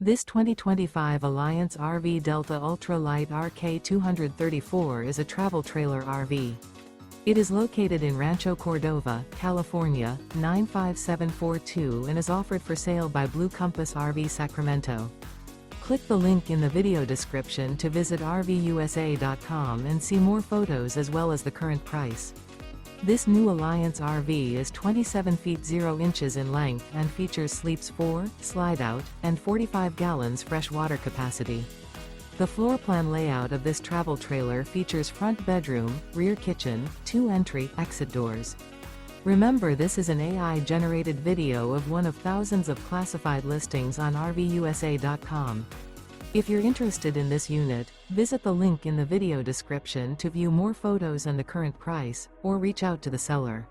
This 2025 Alliance RV Delta Ultra Lite RK234 is a travel trailer RV. It is located in Rancho Cordova, California, 95742 and is offered for sale by Blue Compass RV Sacramento. Click the link in the video description to visit RVUSA.com and see more photos as well as the current price. This new Alliance RV is 27 feet 0 inches in length and features sleeps 4, Slideout, and 45 gallons fresh water capacity. The floor plan layout of this travel trailer features front bedroom, rear kitchen, 2 entry/exit doors. Remember, this is an AI-generated video of one of thousands of classified listings on RVUSA.com. If you're interested in this unit, visit the link in the video description to view more photos and the current price, or reach out to the seller.